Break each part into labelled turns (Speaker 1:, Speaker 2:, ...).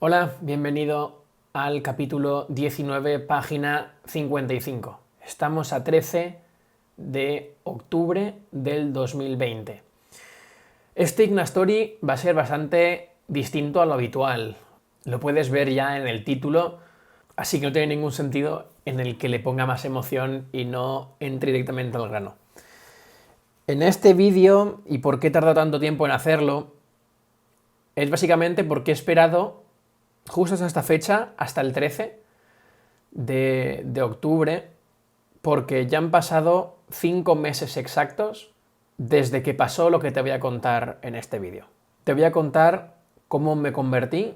Speaker 1: Hola, bienvenido al capítulo 19, página 55. Estamos a 13 de octubre del 2020. Este Ignastory va a ser bastante distinto a lo habitual. Lo puedes ver ya en el título, así que no tiene ningún sentido en el que le ponga más emoción y no entre directamente al grano. En este vídeo, y por qué he tardado tanto tiempo en hacerlo, es básicamente porque he esperado justo hasta esta fecha, hasta el 13 de octubre, porque ya han pasado 5 meses exactos desde que pasó lo que te voy a contar en este vídeo. Te voy a contar cómo me convertí,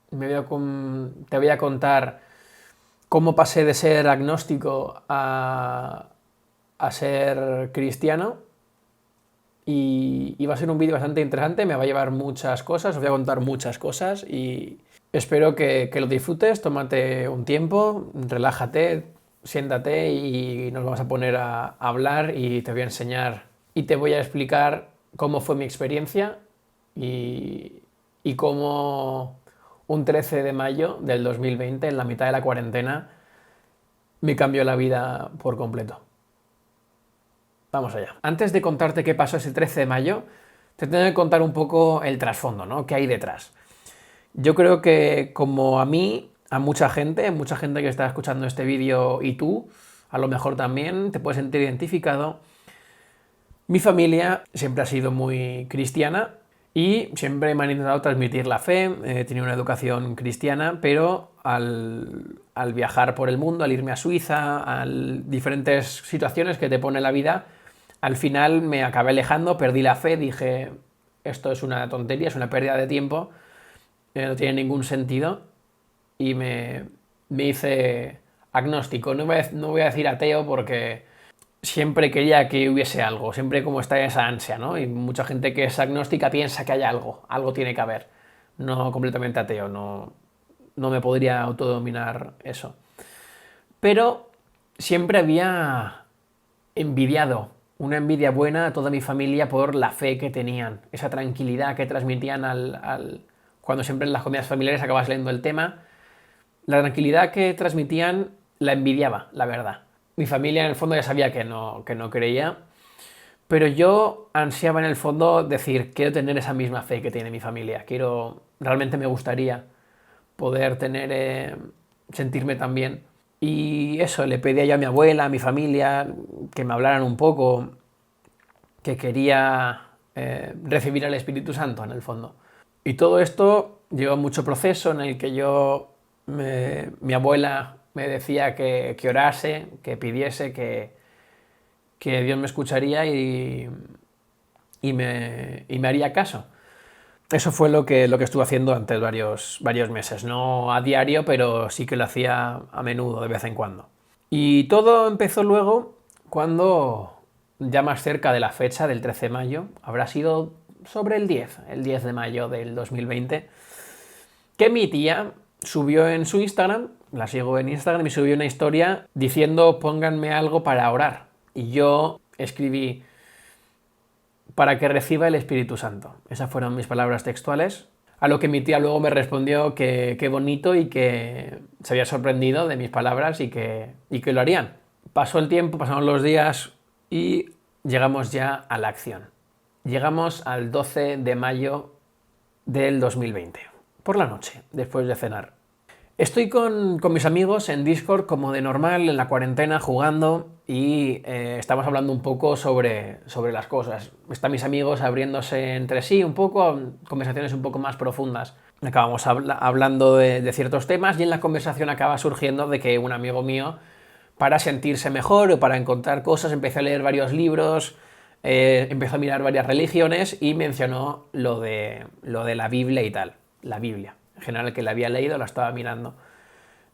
Speaker 1: te voy a contar cómo pasé de ser agnóstico a ser cristiano, y va a ser un vídeo bastante interesante, me va a llevar muchas cosas, os voy a contar muchas cosas y espero que lo disfrutes. Tómate un tiempo, relájate, siéntate y nos vamos a poner a hablar y te voy a enseñar y te voy a explicar cómo fue mi experiencia y cómo un 13 de mayo del 2020, en la mitad de la cuarentena, me cambió la vida por completo. Vamos allá. Antes de contarte qué pasó ese 13 de mayo, te tengo que contar un poco el trasfondo, ¿no? ¿Qué hay detrás? Yo creo que como a mí, a mucha gente que está escuchando este vídeo y tú, a lo mejor también te puedes sentir identificado. Mi familia siempre ha sido muy cristiana y siempre me han intentado transmitir la fe, he tenido una educación cristiana, pero al viajar por el mundo, al irme a Suiza, a diferentes situaciones que te pone la vida, al final me acabé alejando, perdí la fe, dije, esto es una tontería, es una pérdida de tiempo, no tiene ningún sentido, y me hice agnóstico. No voy a decir ateo porque siempre quería que hubiese algo, siempre como está esa ansia, ¿no? Y mucha gente que es agnóstica piensa que hay algo tiene que haber. No completamente ateo, no me podría autodominar eso. Pero siempre había envidiado, una envidia buena a toda mi familia por la fe que tenían, esa tranquilidad que transmitían cuando siempre en las comidas familiares acabas leyendo el tema, la tranquilidad que transmitían la envidiaba, la verdad. Mi familia en el fondo ya sabía que no creía, pero yo ansiaba en el fondo decir, quiero tener esa misma fe que tiene mi familia, realmente me gustaría poder sentirme tan bien. Y eso, le pedía yo a mi abuela, a mi familia, que me hablaran un poco, que quería recibir al Espíritu Santo en el fondo. Y todo esto llevó mucho proceso en el que mi abuela me decía que orase, que pidiese, que Dios me escucharía y me haría caso. Eso fue lo que estuve haciendo durante varios meses. No a diario, pero sí que lo hacía a menudo, de vez en cuando. Y todo empezó luego cuando, ya más cerca de la fecha del 13 de mayo, habrá sido sobre el 10 de mayo del 2020, que mi tía subió en su Instagram, la sigo en Instagram, y subió una historia diciendo pónganme algo para orar. Y yo escribí para que reciba el Espíritu Santo. Esas fueron mis palabras textuales. A lo que mi tía luego me respondió que qué bonito y que se había sorprendido de mis palabras y que lo harían. Pasó el tiempo, pasaron los días y llegamos ya a la acción. Llegamos al 12 de mayo del 2020, por la noche, después de cenar. Estoy con mis amigos en Discord como de normal, en la cuarentena, jugando y estamos hablando un poco sobre las cosas. Están mis amigos abriéndose entre sí un poco, conversaciones un poco más profundas. Acabamos hablando de ciertos temas y en la conversación acaba surgiendo de que un amigo mío, para sentirse mejor o para encontrar cosas, empezó a leer varios libros, empezó a mirar varias religiones y mencionó lo de la Biblia y tal, la Biblia. En general, que la había leído, la estaba mirando.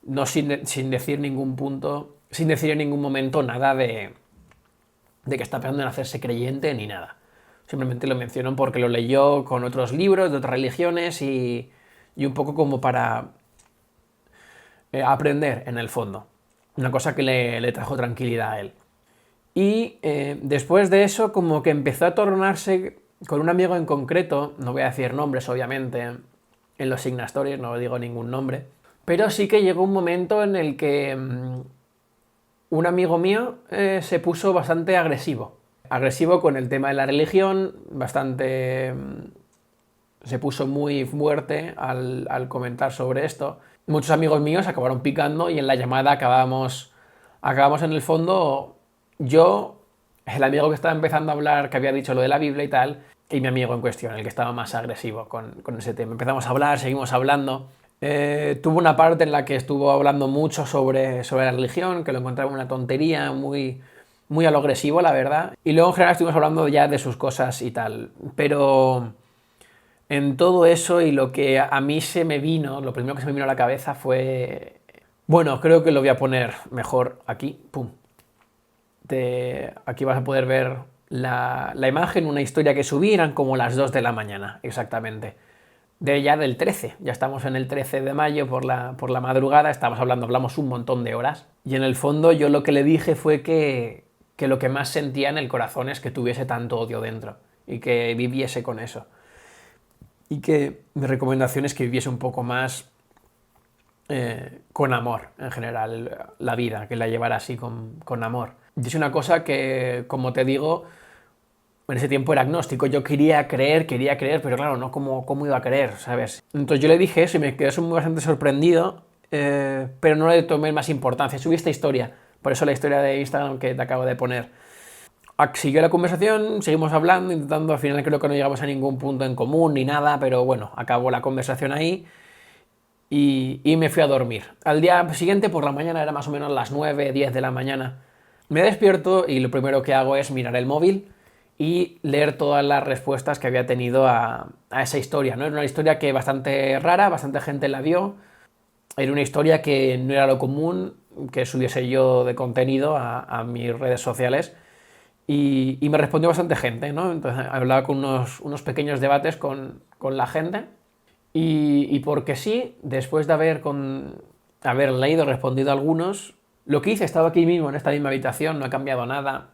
Speaker 1: No sin decir ningún punto, sin decir en ningún momento nada de que está pensando en hacerse creyente ni nada. Simplemente lo mencionó porque lo leyó con otros libros de otras religiones y un poco como para aprender en el fondo. Una cosa que le trajo tranquilidad a él. Y después de eso como que empezó a tornarse con un amigo en concreto, no voy a decir nombres obviamente, en los Signa Stories, no digo ningún nombre. Pero sí que llegó un momento en el que un amigo mío se puso bastante agresivo. Agresivo con el tema de la religión, bastante... se puso muy fuerte al comentar sobre esto. Muchos amigos míos acabaron picando y en la llamada acabamos en el fondo yo, el amigo que estaba empezando a hablar, que había dicho lo de la Biblia y tal, y mi amigo en cuestión, el que estaba más agresivo con ese tema. Empezamos a hablar, seguimos hablando. Tuvo una parte en la que estuvo hablando mucho sobre la religión, que lo encontraba una tontería, muy, muy a lo agresivo, la verdad. Y luego en general estuvimos hablando ya de sus cosas y tal. Pero en todo eso y lo que a mí se me vino, lo primero que se me vino a la cabeza fue... Bueno, creo que lo voy a poner mejor aquí. Pum. Aquí vas a poder ver la imagen, una historia que subí, eran como las 2 de la mañana, exactamente. Del 13, ya estamos en el 13 de mayo por la madrugada, hablamos un montón de horas. Y en el fondo yo lo que le dije fue que lo que más sentía en el corazón es que tuviese tanto odio dentro y que viviese con eso. Y que mi recomendación es que viviese un poco más con amor en general la vida, que la llevara así con amor. Y es una cosa que, como te digo, en ese tiempo era agnóstico, yo quería creer, pero claro, no cómo iba a creer, ¿sabes? Entonces yo le dije eso y me quedé bastante sorprendido, pero no le tomé más importancia. Subí esta historia, por eso la historia de Instagram que te acabo de poner. Siguió la conversación, seguimos hablando, intentando, al final creo que no llegamos a ningún punto en común ni nada, pero bueno, acabó la conversación ahí y me fui a dormir. Al día siguiente, por la mañana, era más o menos las 9, 10 de la mañana, me despierto y lo primero que hago es mirar el móvil y leer todas las respuestas que había tenido a esa historia, ¿no? Era una historia que bastante rara, bastante gente la vio, era una historia que no era lo común que subiese yo de contenido a mis redes sociales y me respondió bastante gente, ¿no? Entonces hablaba con unos pequeños debates con la gente y porque sí, después de haber leído, respondido a algunos, lo que hice, estaba aquí mismo en esta misma habitación, no ha cambiado nada,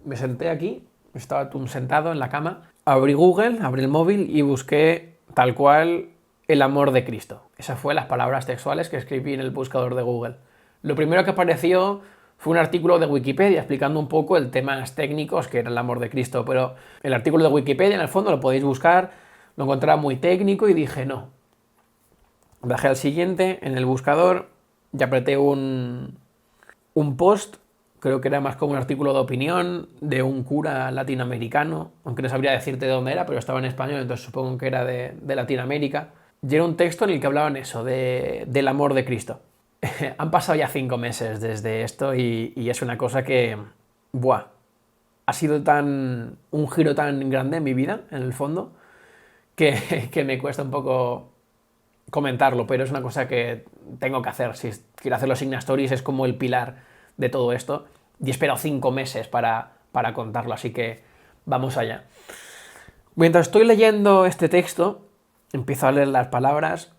Speaker 1: me senté aquí, estaba sentado en la cama, abrí Google, abrí el móvil y busqué tal cual el amor de Cristo. Esas fueron las palabras textuales que escribí en el buscador de Google. Lo primero que apareció fue un artículo de Wikipedia explicando un poco el temas técnicos que era el amor de Cristo, pero el artículo de Wikipedia en el fondo lo podéis buscar, lo encontraba muy técnico y dije no. Bajé al siguiente en el buscador y apreté un post, creo que era más como un artículo de opinión de un cura latinoamericano, aunque no sabría decirte de dónde era, pero estaba en español, entonces supongo que era de Latinoamérica. Y era un texto en el que hablaban eso, del amor de Cristo. Han pasado ya 5 meses desde esto y es una cosa que, ¡buah! Ha sido un giro tan grande en mi vida, en el fondo, que me cuesta un poco comentarlo, pero es una cosa que tengo que hacer. Si quiero hacer los Signa Stories es como el pilar de todo esto y he esperado 5 meses para contarlo, así que vamos allá. Mientras estoy leyendo este texto, empiezo a leer las palabras,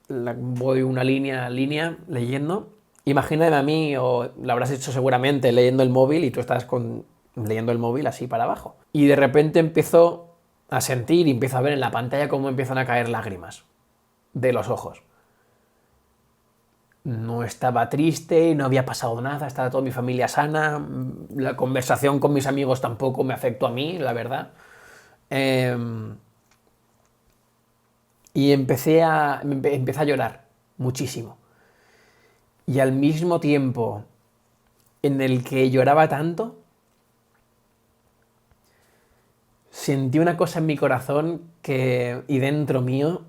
Speaker 1: voy una línea a línea leyendo. Imagínate a mí, o lo habrás hecho seguramente leyendo el móvil y tú estás leyendo el móvil así para abajo. Y de repente empiezo a sentir y empiezo a ver en la pantalla cómo empiezan a caer lágrimas de los ojos. No estaba triste, no había pasado nada, estaba toda mi familia sana, la conversación con mis amigos tampoco me afectó a mí, la verdad. Y empecé a llorar muchísimo. Y al mismo tiempo en el que lloraba tanto, sentí una cosa en mi corazón y dentro mío,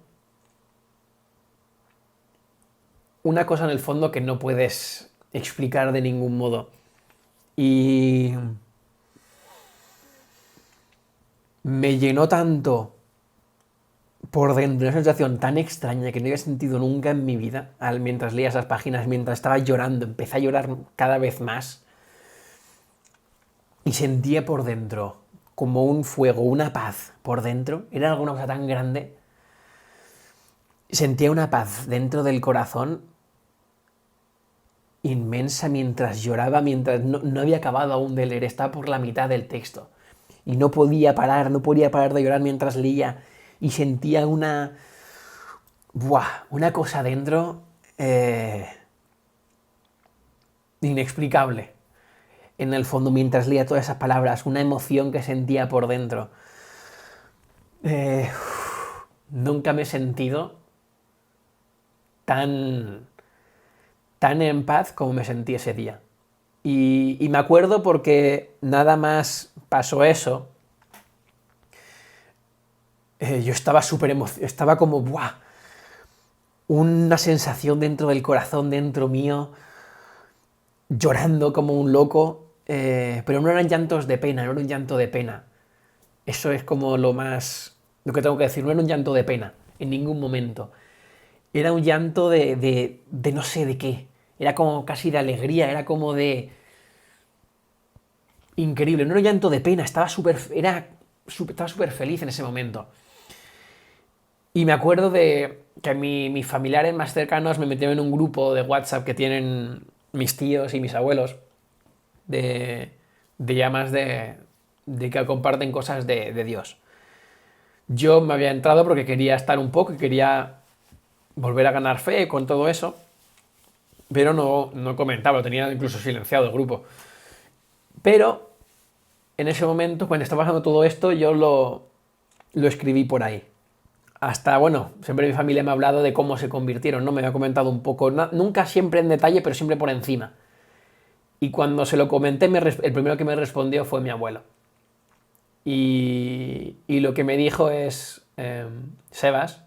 Speaker 1: una cosa en el fondo que no puedes explicar de ningún modo. Y me llenó tanto por dentro, una sensación tan extraña que no había sentido nunca en mi vida, mientras leía esas páginas, mientras estaba llorando, empecé a llorar cada vez más y sentía por dentro como un fuego, una paz por dentro, era alguna cosa tan grande, sentía una paz dentro del corazón inmensa mientras lloraba, mientras no había acabado aún de leer, estaba por la mitad del texto y no podía parar de llorar mientras leía y sentía una cosa dentro inexplicable. En el fondo, mientras leía todas esas palabras, una emoción que sentía por dentro. Nunca me he sentido tan en paz como me sentí ese día. Y me acuerdo porque nada más pasó eso, yo estaba súper emocionado, estaba como, una sensación dentro del corazón, dentro mío, llorando como un loco, pero no eran llantos de pena, no era un llanto de pena. Eso es como lo que tengo que decir, no era un llanto de pena, en ningún momento. Era un llanto de no sé de qué. Era como casi de alegría, era como de... Increíble, no era un llanto de pena, estaba súper feliz en ese momento. Y me acuerdo de que mis familiares más cercanos me metieron en un grupo de WhatsApp que tienen mis tíos y mis abuelos, de llamas de que comparten cosas de Dios. Yo me había entrado porque quería estar un poco y quería volver a ganar fe con todo eso, pero no comentaba, lo tenía incluso silenciado el grupo. Pero en ese momento, cuando estaba pasando todo esto, yo lo escribí por ahí. Hasta, bueno, siempre mi familia me ha hablado de cómo se convirtieron, ¿no? Me ha comentado un poco, nunca siempre en detalle, pero siempre por encima. Y cuando se lo comenté, el primero que me respondió fue mi abuelo. Y lo que me dijo es, Sebas,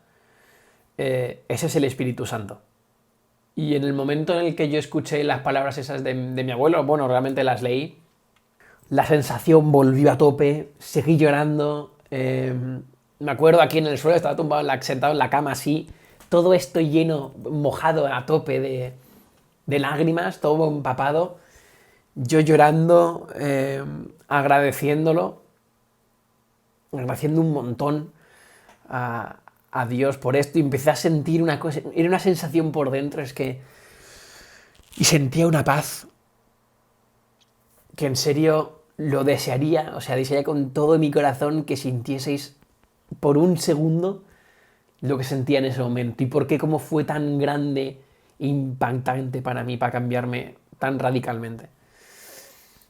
Speaker 1: ese es el Espíritu Santo. Y en el momento en el que yo escuché las palabras esas de mi abuelo, bueno, realmente las leí, la sensación volvió a tope, seguí llorando, me acuerdo aquí en el suelo, estaba sentado en la cama así, todo esto lleno, mojado a tope de lágrimas, todo empapado, yo llorando, agradeciendo un montón a Dios por esto, y empecé a sentir una cosa, era una sensación por dentro, y sentía una paz que en serio lo desearía, o sea, desearía con todo mi corazón que sintieseis por un segundo lo que sentía en ese momento y por qué cómo fue tan grande e impactante para mí, para cambiarme tan radicalmente.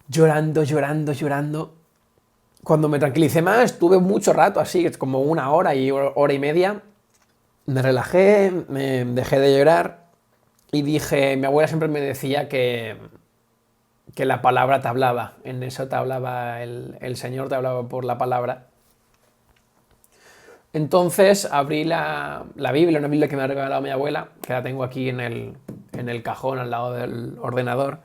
Speaker 1: Llorando, llorando, llorando. Cuando me tranquilicé más, estuve mucho rato así, como una hora y media. Me relajé, me dejé de llorar y dije, mi abuela siempre me decía que la palabra te hablaba, en eso te hablaba el Señor, te hablaba por la palabra. Entonces abrí la Biblia, una Biblia que me ha regalado mi abuela, que la tengo aquí en el cajón al lado del ordenador.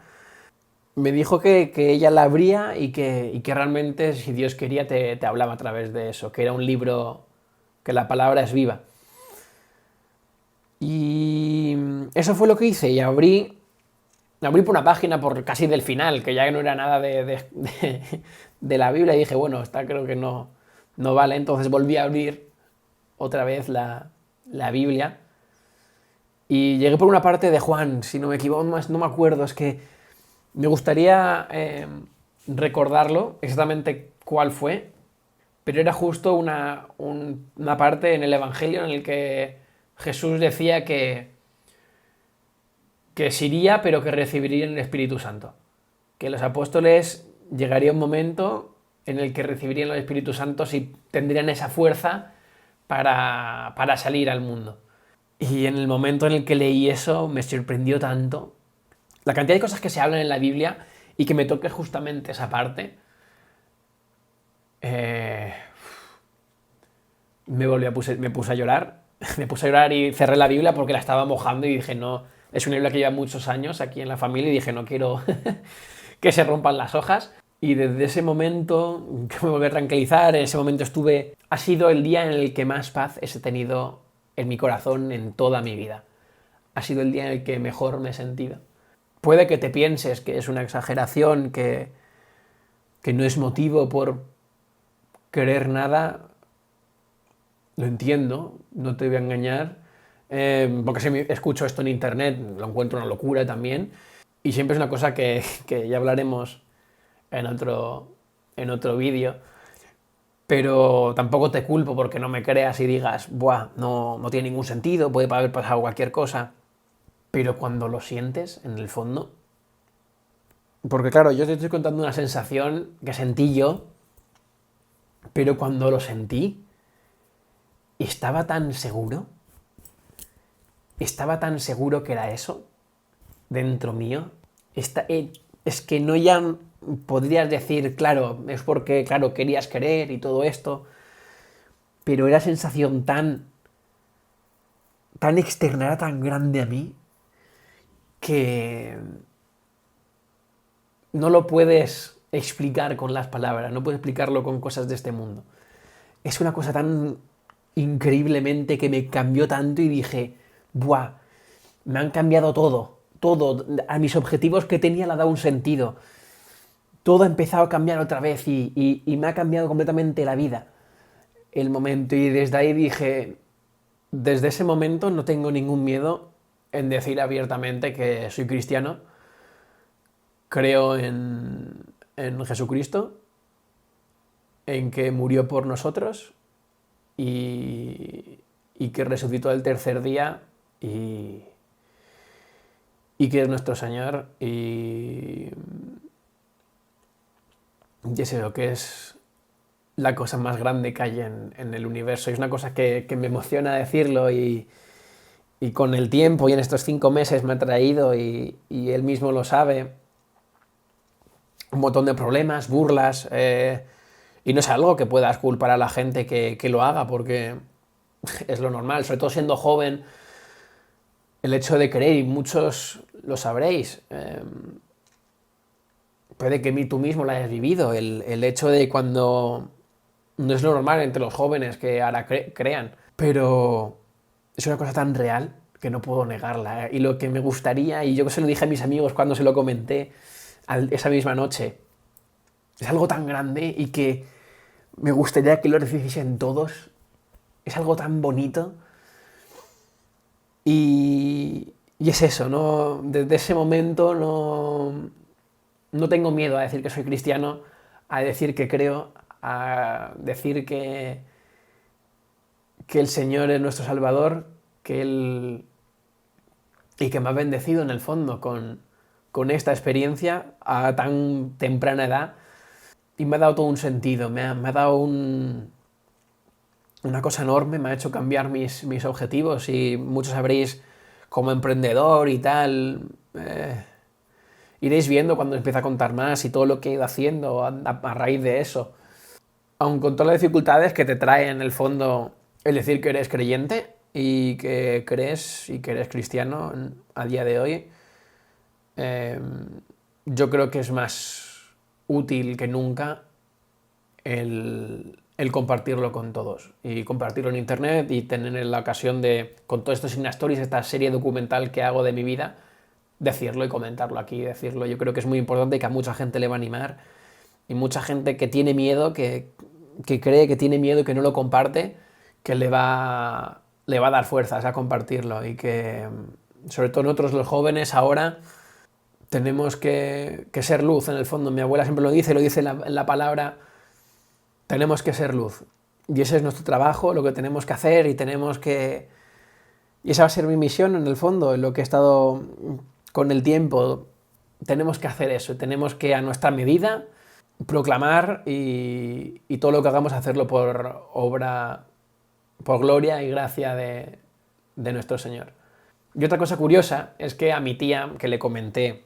Speaker 1: Me dijo que ella la abría y que realmente, si Dios quería, te hablaba a través de eso, que era un libro, que la palabra es viva. Y eso fue lo que hice, y abrí por una página por casi del final, que ya no era nada de la Biblia, y dije, bueno, esta creo que no vale, entonces volví a abrir otra vez la Biblia y llegué por una parte de Juan, si no me equivoco, no me acuerdo, es que me gustaría recordarlo exactamente cuál fue, pero era justo una parte en el Evangelio en el que Jesús decía que se iría, pero que recibirían el Espíritu Santo. Que los apóstoles llegaría un momento en el que recibirían el Espíritu Santo si tendrían esa fuerza para salir al mundo. Y en el momento en el que leí eso me sorprendió tanto la cantidad de cosas que se hablan en la Biblia y que me toque justamente esa parte. Me puse a llorar. Me puse a llorar y cerré la Biblia porque la estaba mojando y dije, no, es una Biblia que lleva muchos años aquí en la familia y dije, no quiero que se rompan las hojas. Y desde ese momento, que me volví a tranquilizar, en ese momento ha sido el día en el que más paz he tenido en mi corazón en toda mi vida. Ha sido el día en el que mejor me he sentido. Puede que te pienses que es una exageración, que no es motivo por querer nada. Lo entiendo, no te voy a engañar, porque si escucho esto en internet lo encuentro una locura también, y siempre es una cosa que ya hablaremos en otro vídeo, pero tampoco te culpo porque no me creas y digas, buah, no tiene ningún sentido, puede haber pasado cualquier cosa. Pero cuando lo sientes, en el fondo... Porque claro, yo te estoy contando una sensación que sentí yo, pero cuando lo sentí, estaba tan seguro que era eso, dentro mío. Es que no ya podrías decir, claro, es porque, claro, querías querer y todo esto, pero era sensación tan externa, era tan grande a mí, que no lo puedes explicar con las palabras, no puedes explicarlo con cosas de este mundo. Es una cosa tan increíblemente que me cambió tanto y dije, ¡buah! Me han cambiado todo, todo. A mis objetivos que tenía le ha dado un sentido. Todo ha empezado a cambiar otra vez y me ha cambiado completamente la vida. El momento. Y desde ahí dije, desde ese momento no tengo ningún miedo en decir abiertamente que soy cristiano. Creo en Jesucristo, en que murió por nosotros y que resucitó el tercer día y que es nuestro Señor y es lo que es la cosa más grande que hay en el universo. Y es una cosa que me emociona decirlo y con el tiempo y en estos 5 meses me ha traído y él mismo lo sabe, un montón de problemas, burlas, y no es algo que puedas culpar a la gente que lo haga porque es lo normal, sobre todo siendo joven, el hecho de creer, y muchos lo sabréis, puede que tú mismo lo hayas vivido, el hecho de cuando no es lo normal entre los jóvenes que ahora crean, pero es una cosa tan real que no puedo negarla. Y lo que me gustaría, y yo se lo dije a mis amigos cuando se lo comenté esa misma noche, es algo tan grande y que me gustaría que lo recibiesen todos. Es algo tan bonito. Y es eso, ¿no? Desde ese momento no tengo miedo a decir que soy cristiano, a decir que creo, a decir que el Señor es nuestro Salvador, que Él y que me ha bendecido en el fondo con esta experiencia a tan temprana edad y me ha dado todo un sentido, me ha dado una cosa enorme, me ha hecho cambiar mis objetivos y muchos sabréis como emprendedor y tal, iréis viendo cuando empiece a contar más y todo lo que he ido haciendo a raíz de eso. Aun con todas las dificultades que te trae en el fondo el decir que eres creyente y que crees y que eres cristiano a día de hoy, eh, yo creo que es más útil que nunca el compartirlo con todos y compartirlo en internet y tener la ocasión de, con todos estos Insta Stories, esta serie documental que hago de mi vida, decirlo y comentarlo aquí, decirlo. Yo creo que es muy importante y que a mucha gente le va a animar y mucha gente que tiene miedo, que cree que tiene miedo y que no lo comparte, que le va a dar fuerzas a compartirlo y que, sobre todo nosotros los jóvenes ahora, tenemos que ser luz en el fondo. Mi abuela siempre lo dice en la palabra, tenemos que ser luz. Y ese es nuestro trabajo, lo que tenemos que hacer y tenemos que... Y esa va a ser mi misión en el fondo, en lo que he estado con el tiempo. Tenemos que hacer eso, tenemos que a nuestra medida proclamar y todo lo que hagamos hacerlo por obra, por gloria y gracia de nuestro Señor. Y otra cosa curiosa es que a mi tía, que le comenté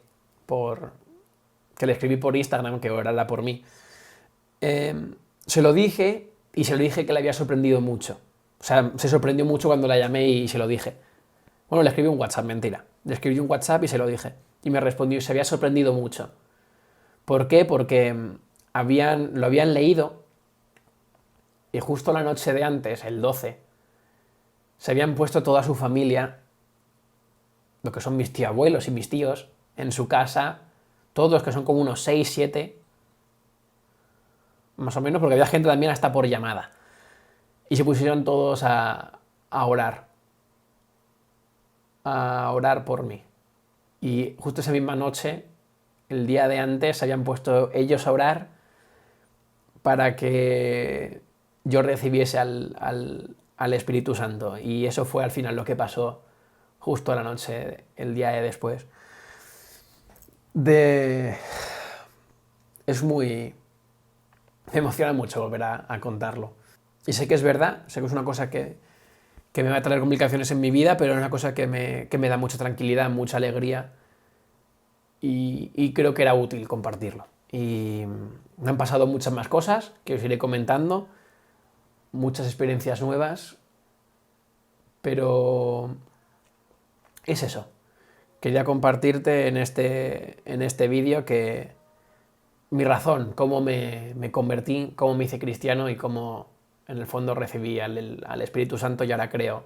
Speaker 1: que le escribí por Instagram, que orara por mí, se lo dije y se lo dije que le había sorprendido mucho. O sea, se sorprendió mucho cuando la llamé y se lo dije. Bueno, le escribí un WhatsApp, mentira. Le escribí un WhatsApp y se lo dije. Y me respondió y se había sorprendido mucho. ¿Por qué? Porque lo habían leído y justo la noche de antes, el 12, se habían puesto toda su familia, lo que son mis tío-abuelos y mis tíos, en su casa, todos que son como unos 6 7 más o menos, porque había gente también hasta por llamada. Y se pusieron todos a orar por mí. Y justo esa misma noche, el día de antes, se habían puesto ellos a orar para que yo recibiese al Espíritu Santo. Y eso fue al final lo que pasó justo a la noche, el día de después. Es muy... Me emociona mucho volver a contarlo. Y sé que es verdad, sé que es una cosa que me va a traer complicaciones en mi vida, pero es una cosa que me da mucha tranquilidad, mucha alegría, y creo que era útil compartirlo. Y me han pasado muchas más cosas que os iré comentando, muchas experiencias nuevas, pero es eso. Quería compartirte en este vídeo que mi razón, cómo me convertí, cómo me hice cristiano y cómo en el fondo recibí al Espíritu Santo, y ahora creo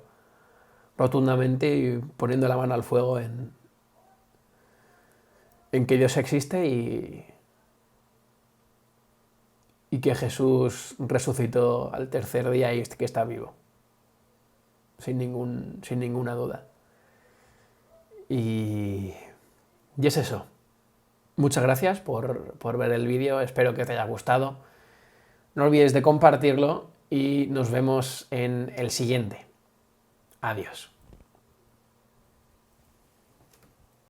Speaker 1: rotundamente y poniendo la mano al fuego en que Dios existe y que Jesús resucitó al tercer día y que está vivo, sin ninguna duda. Y es eso. Muchas gracias por ver el vídeo, espero que te haya gustado. No olvides de compartirlo y nos vemos en el siguiente. Adiós.